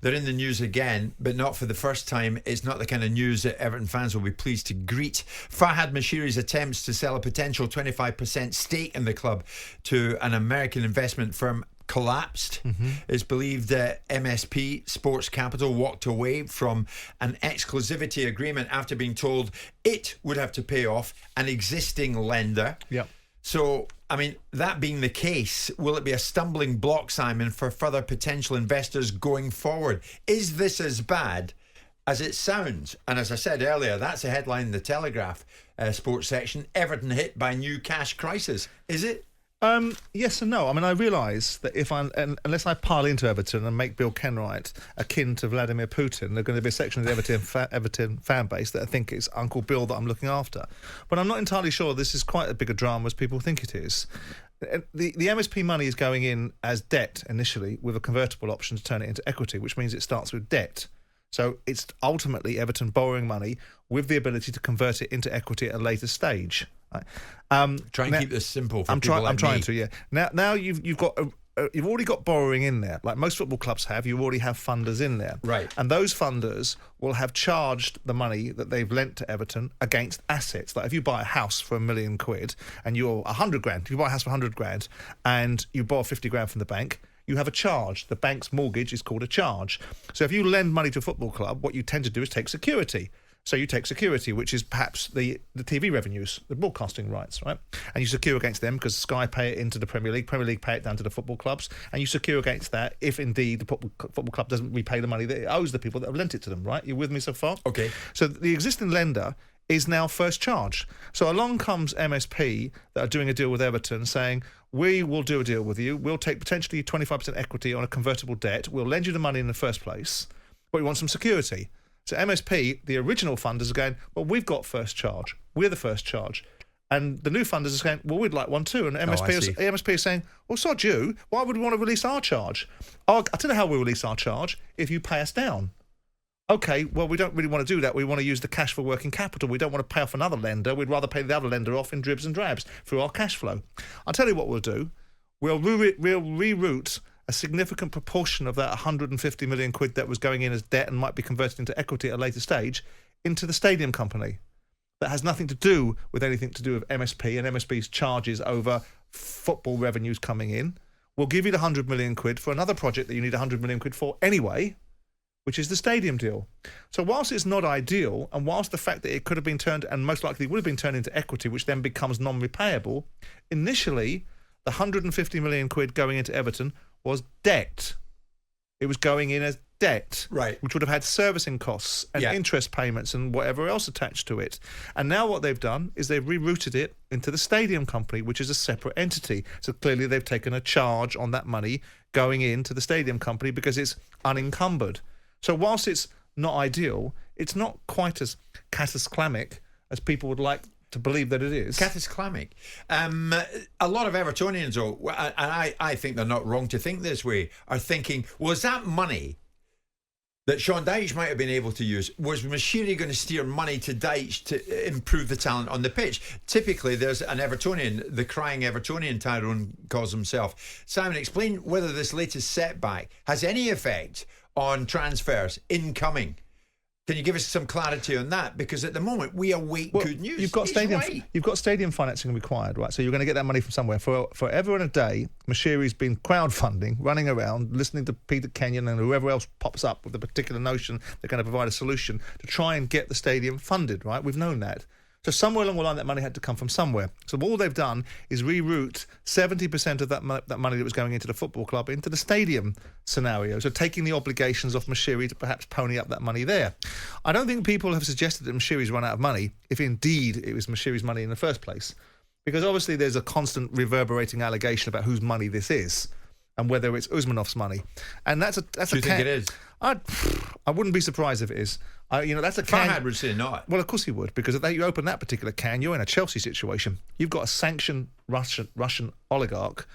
They're in the news again, but not for the first time. It's not the kind of news that Everton fans will be pleased to greet. Fahad Mashiri's attempts to sell a potential 25% stake in the club to an American investment firm collapsed. It's believed that MSP Sports Capital walked away from an exclusivity agreement after being told it would have to pay off an existing lender. So, I mean, that being the case, will it be a stumbling block, Simon, for further potential investors going forward? Is this as bad as it sounds? And as I said earlier, that's a headline in the Telegraph sports section. Everton hit by new cash crisis. Is it? Yes and no. I mean, I realise that unless I pile into Everton and make Bill Kenwright akin to Vladimir Putin, there's going to be a section of the Everton fan base that I think it's Uncle Bill that I'm looking after. But I'm not entirely sure this is quite as big a drama as people think it is. The MSP money is going in as debt initially, with a convertible option to turn it into equity, which means it starts with debt. So it's ultimately Everton borrowing money with the ability to convert it into equity at a later stage. Right. Try and keep this simple for people like I'm trying me. to, yeah. Now you've already got borrowing in there, like most football clubs have. You already have funders in there, right? And those funders will have charged the money that they've lent to Everton against assets. Like if you buy a house for £1 million and you're 100 grand, you buy a house for 100 grand and you borrow 50 grand from the bank, you have a charge. The bank's mortgage is called a charge. So if you lend money to a football club, what you tend to do is take security. So you take security, which is perhaps the TV revenues, the broadcasting rights, right? And you secure against them because Sky pay it into the Premier League pay it down to the football clubs, and you secure against that if indeed the football club doesn't repay the money that it owes the people that have lent it to them, right? You with me so far? Okay. So the existing lender is now first charge. So along comes MSP that are doing a deal with Everton saying, we will do a deal with you. We'll take potentially 25% equity on a convertible debt. We'll lend you the money in the first place, but we want some security. So MSP, the original funders, are going, well, we've got first charge. We're the first charge. And the new funders are saying, well, we'd like one too. And MSP is saying, well, sod you. Why would we want to release our charge? I'll tell you how we'll release our charge, if you pay us down. Okay, well, we don't really want to do that. We want to use the cash for working capital. We don't want to pay off another lender. We'd rather pay the other lender off in dribs and drabs through our cash flow. I'll tell you what we'll do. We'll reroute a significant proportion of that 150 million quid that was going in as debt and might be converted into equity at a later stage into the stadium company. That has nothing to do with anything to do with MSP and MSP's charges over football revenues coming in. We'll give you the 100 million quid for another project that you need 100 million quid for anyway, which is the stadium deal. So whilst it's not ideal, and whilst the fact that it could have been turned, and most likely would have been turned into equity, which then becomes non-repayable, initially, the 150 million quid going into Everton was debt. It was going in as debt, right, which would have had servicing costs and interest payments and whatever else attached to it. And now what they've done is they've rerouted it into the stadium company, which is a separate entity. So clearly they've taken a charge on that money going into the stadium company because it's unencumbered. So whilst it's not ideal, it's not quite as cataclysmic as people would like to believe that it is. Cataclysmic. A lot of Evertonians, though, and I think they're not wrong to think this way, are thinking, was that money that Sean Dyche might have been able to use, was Mashiri going to steer money to Dyche to improve the talent on the pitch? Typically, there's an Evertonian, the crying Evertonian, Tyrone calls himself. Simon, explain whether this latest setback has any effect on transfers incoming. Can you give us some clarity on that? Because at the moment we await good news. You've got stadium financing required, right? So you're going to get that money from somewhere. Forever and a day, Mashiri's been crowdfunding, running around, listening to Peter Kenyon and whoever else pops up with a particular notion they're going to provide a solution to try and get the stadium funded, right? We've known that. So somewhere along the line, that money had to come from somewhere. So all they've done is reroute 70% of that money that was going into the football club into the stadium scenario. So taking the obligations off Mashiri to perhaps pony up that money there. I don't think people have suggested that Mashiri's run out of money, if indeed it was Mashiri's money in the first place. Because obviously there's a constant reverberating allegation about whose money this is and whether it's Usmanov's money. And that's a Do you think it is? I wouldn't be surprised if it is. That's a can. Fahad would say not. Well, of course he would, because if you open that particular can, you're in a Chelsea situation. You've got a sanctioned Russian oligarch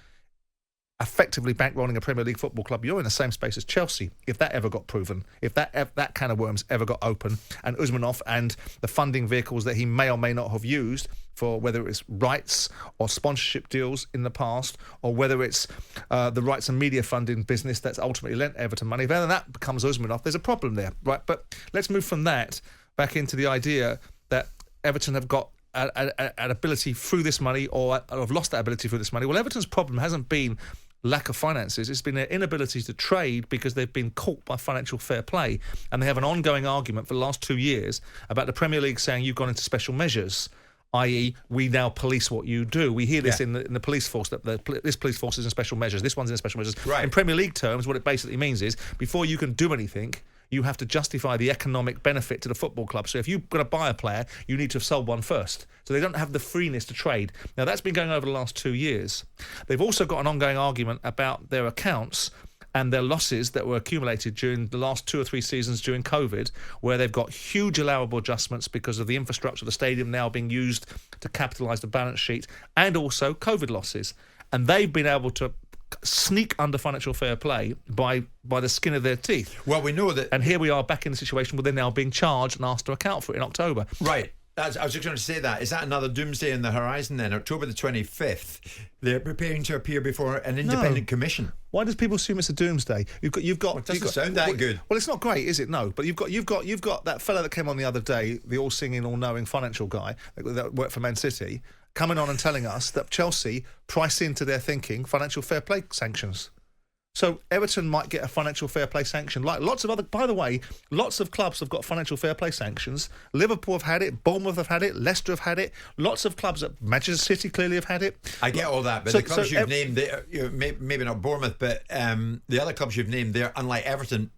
effectively bankrolling a Premier League football club, you're in the same space as Chelsea. If that ever got proven, if that can of worms ever got open, and Usmanov and the funding vehicles that he may or may not have used for whether it's rights or sponsorship deals in the past, or whether it's the rights and media funding business that's ultimately lent Everton money, then that becomes Usmanov. There's a problem there, right? But let's move from that back into the idea that Everton have got an ability through this money, or have lost that ability through this money. Well, Everton's problem hasn't been lack of finances. It's been their inability to trade because they've been caught by financial fair play, and they have an ongoing argument for the last 2 years about the Premier League saying you've gone into special measures, i.e. we now police what you do. We hear this in the police force, that this police force is in special measures, this one's in special measures. Right. In Premier League terms, what it basically means is before you can do anything, you have to justify the economic benefit to the football club. So if you've got to buy a player, you need to have sold one first. So they don't have the freeness to trade. Now, that's been going over the last 2 years. They've also got an ongoing argument about their accounts and their losses that were accumulated during the last 2 or 3 seasons during COVID, where they've got huge allowable adjustments because of the infrastructure of the stadium now being used to capitalise the balance sheet, and also COVID losses. And they've been able to sneak under financial fair play by the skin of their teeth. Well, we know that... And here we are back in the situation where they're now being charged and asked to account for it in October. Right. I was just going to say that. Is that another doomsday on the horizon then? October the 25th, they're preparing to appear before an independent commission. Why does people assume it's a doomsday? You've got. It doesn't sound that good. Well, it's not great, is it? No, but you've got that fella that came on the other day, the all-singing, all-knowing financial guy that worked for Man City, coming on and telling us that Chelsea price into their thinking financial fair play sanctions. So Everton might get a financial fair play sanction. Like lots of other, by the way, lots of clubs have got financial fair play sanctions. Liverpool have had it, Bournemouth have had it, Leicester have had it. Lots of clubs, Manchester City clearly have had it. I get all that, but the clubs you've named, maybe not Bournemouth, but the other clubs you've named, they're unlike Everton,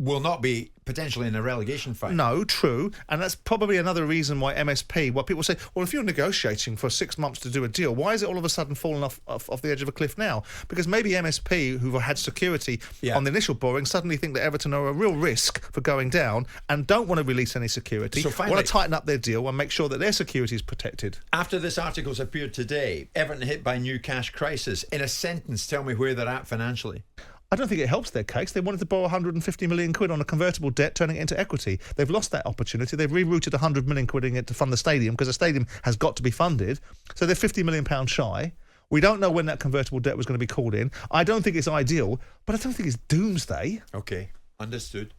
will not be potentially in a relegation fight. No, true. And that's probably another reason why MSP, why people say, well, if you're negotiating for 6 months to do a deal, why is it all of a sudden falling off the edge of a cliff now? Because maybe MSP, who've had security on the initial borrowing, suddenly think that Everton are a real risk for going down and don't want to release any security. So finally, want to tighten up their deal and make sure that their security is protected. After this article's appeared today, Everton hit by new cash crisis. In a sentence, tell me where they're at financially. I don't think it helps their case. They wanted to borrow 150 million quid on a convertible debt, turning it into equity. They've lost that opportunity. They've rerouted 100 million quid in it to fund the stadium because the stadium has got to be funded. So they're 50 million pounds shy. We don't know when that convertible debt was going to be called in. I don't think it's ideal, but I don't think it's doomsday. Okay, understood.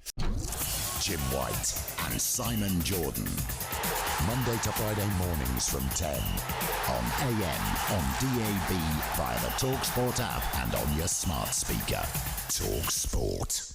Jim White and Simon Jordan. Monday to Friday mornings from 10 on AM, on DAB, via the talkSPORT app and on your smart speaker. talkSPORT.